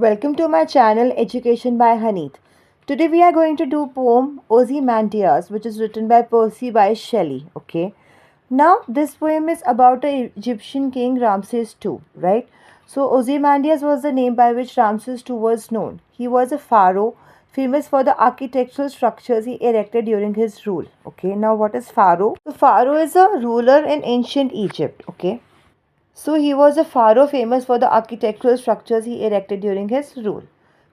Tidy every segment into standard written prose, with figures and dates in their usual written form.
Welcome to my channel Education by Haneeth. Today we are going to do poem Ozymandias, which is written by Percy by Shelley. Okay. Now this poem is about the Egyptian king Ramses II, right? So Ozymandias was the name by which Ramses II was known. He was a pharaoh famous for the architectural structures he erected during his rule. Okay. Now what is pharaoh? The pharaoh is a ruler in ancient Egypt. Okay. So he was a pharaoh famous for the architectural structures he erected during his rule.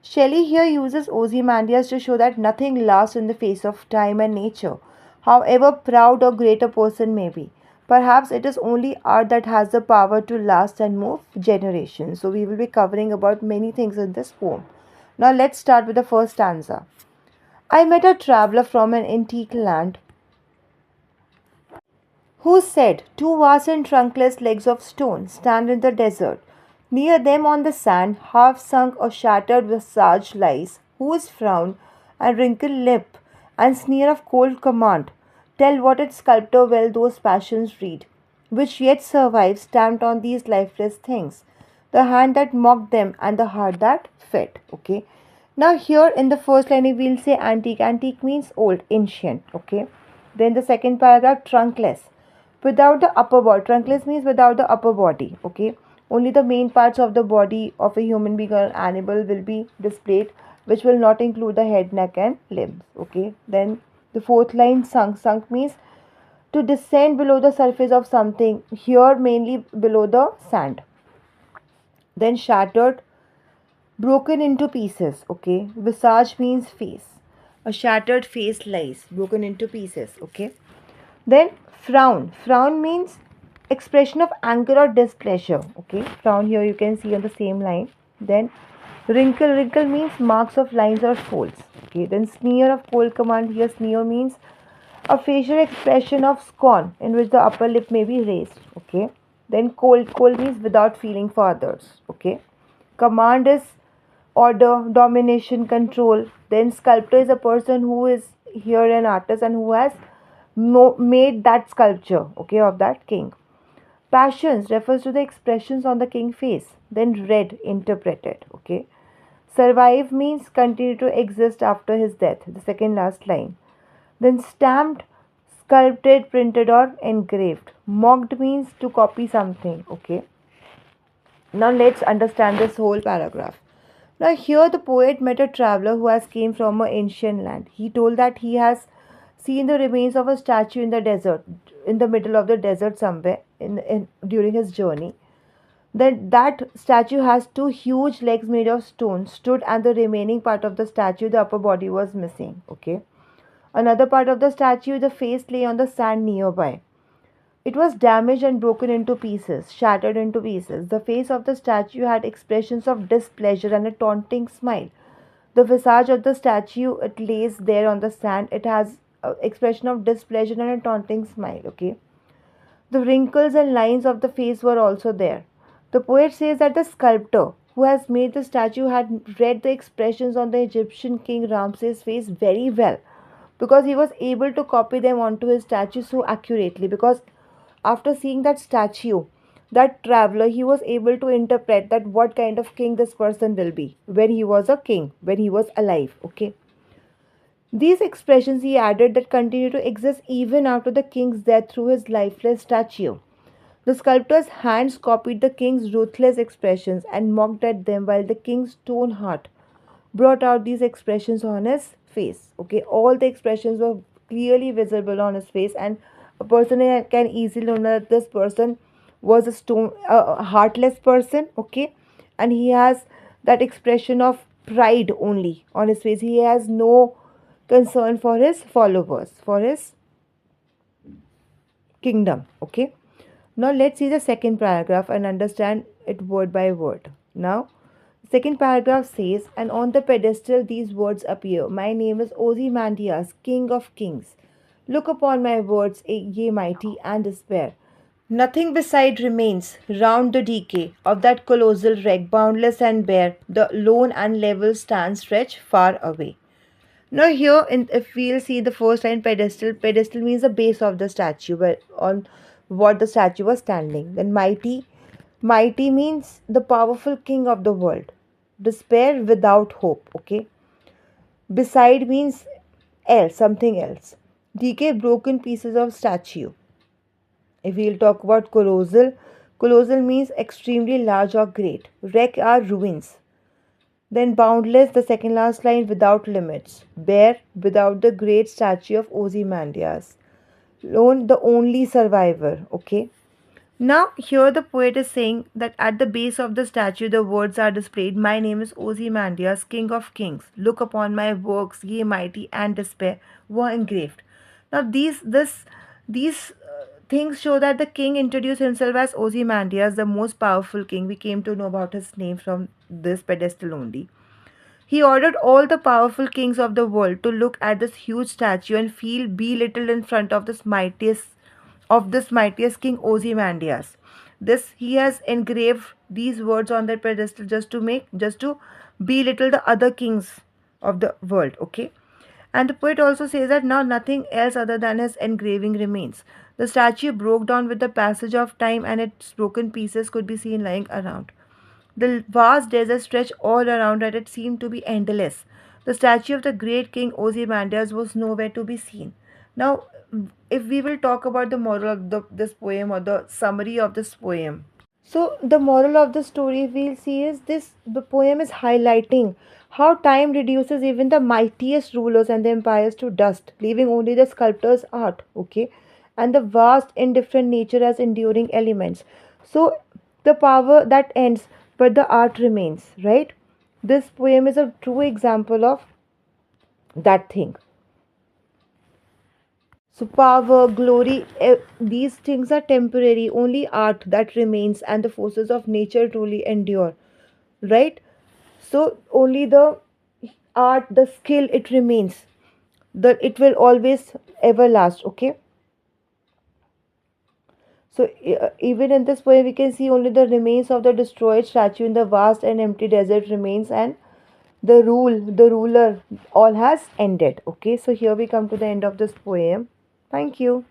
Shelley here uses Ozymandias to show that nothing lasts in the face of time and nature, however proud or great a person may be. Perhaps it is only art that has the power to last and move generations. So we will be covering about many things in this poem. Now let's start with the first stanza. I met a traveler from an antique land who said, two vast and trunkless legs of stone stand in the desert. Near them on the sand, half sunk or shattered visage lies, whose frown and wrinkled lip and sneer of cold command tell what its sculptor well those passions read, which yet survive stamped on these lifeless things, the hand that mocked them and the heart that fed. Okay. Now here in the first line we'll say antique. Antique means old, ancient. Okay. Then the second paragraph, trunkless. Without the upper body. Trunkless means without the upper body. Okay. Only the main parts of the body of a human being or animal will be displayed, which will not include the head, neck, and limbs. Okay. Then the fourth line, sunk. Sunk means to descend below the surface of something. Here, mainly below the sand. Then shattered, broken into pieces. Okay. Visage means face. A shattered face lies, broken into pieces. Okay. Then frown. Frown means expression of anger or displeasure. Okay. Frown here you can see on the same line. Then wrinkle. Wrinkle means marks of lines or folds. Okay. Then sneer of cold command. Here sneer means a facial expression of scorn in which the upper lip may be raised. Okay. Then cold. Cold means without feeling for others. Okay. Command is order, domination, control. Then sculptor is a person who is here an artist and who has made that sculpture, okay, of that king. Passions refers to the expressions on the king face. Then read, interpreted, okay. Survive means continue to exist after his death, the second last line. Then stamped, sculpted, printed, or engraved. Mocked means to copy something, okay. Now let's understand this whole paragraph. Now here the poet met a traveler who has came from an ancient land. He told that he has seen the remains of a statue in the desert, in the middle of the desert somewhere in during his journey. That statue has two huge legs made of stone stood and the remaining part of the statue, the upper body was missing. Okay. Another part of the statue, the face lay on the sand nearby. It was damaged and broken into pieces, shattered into pieces. The face of the statue had expressions of displeasure and a taunting smile. The visage of the statue, it lays there on the sand. It has an expression of displeasure and a taunting smile. Okay. The wrinkles and lines of the face were also there. The poet says that the sculptor who has made the statue had read the expressions on the Egyptian king Ramses' face very well because he was able to copy them onto his statue so accurately. Because after seeing that statue, that traveler, he was able to interpret that what kind of king this person will be when he was a king, when he was alive. Okay. These expressions he added that continue to exist even after the king's death through his lifeless statue. The sculptor's hands copied the king's ruthless expressions and mocked at them, while the king's stone heart brought out these expressions on his face. Okay, all the expressions were clearly visible on his face, and a person can easily know that this person was a heartless person. Okay, and he has that expression of pride only on his face. He has no concern for his followers, for his kingdom. Okay. Now let's see the second paragraph and understand it word by word. Now, second paragraph says, and on the pedestal these words appear. My name is Ozymandias, King of Kings. Look upon my words, ye mighty, and despair. Nothing beside remains round the decay of that colossal wreck, boundless and bare. The lone and level stand stretched far away. Now here, if we'll see the first line, pedestal. Pedestal means the base of the statue, where on what the statue was standing. Then mighty. Mighty means the powerful king of the world. despair without hope. Okay. Beside means else, something else. Decay, broken pieces of statue. If we'll talk about colossal, colossal means extremely large or great. Wreck are ruins. Then boundless, the second last line, without limits. Bare, without the great statue of Ozymandias. Lone, the only survivor. Okay. Now, here the poet is saying that at the base of the statue the words are displayed. My name is Ozymandias, king of kings. Look upon my works, ye mighty, and despair were engraved. Now, these things show that the king introduced himself as Ozymandias, the most powerful king. We came to know about his name from this pedestal only. He ordered all the powerful kings of the world to look at this huge statue and feel belittled in front of this mightiest king Ozymandias. This he has engraved these words on that pedestal just to belittle the other kings of the world. Okay. And the poet also says that now nothing else other than his engraving remains. The statue broke down with the passage of time and its broken pieces could be seen lying around. The vast desert stretched all around and it seemed to be endless. The statue of the great king Ozymandias was nowhere to be seen. Now, if we will talk about the moral of this poem or the summary of this poem. So, the moral of the story we'll see is this the poem is highlighting how time reduces even the mightiest rulers and the empires to dust, leaving only the sculptor's art, okay, and the vast indifferent nature as enduring elements. So, the power that ends, but the art remains, right? This poem is a true example of that thing. So, power, glory, these things are temporary. Only art that remains and the forces of nature truly endure, right? So, only the art, the skill, it remains. It will always ever last, okay? So, even in this poem, we can see only the remains of the destroyed statue in the vast and empty desert remains, and the ruler, all has ended. Okay, so here we come to the end of this poem. Thank you.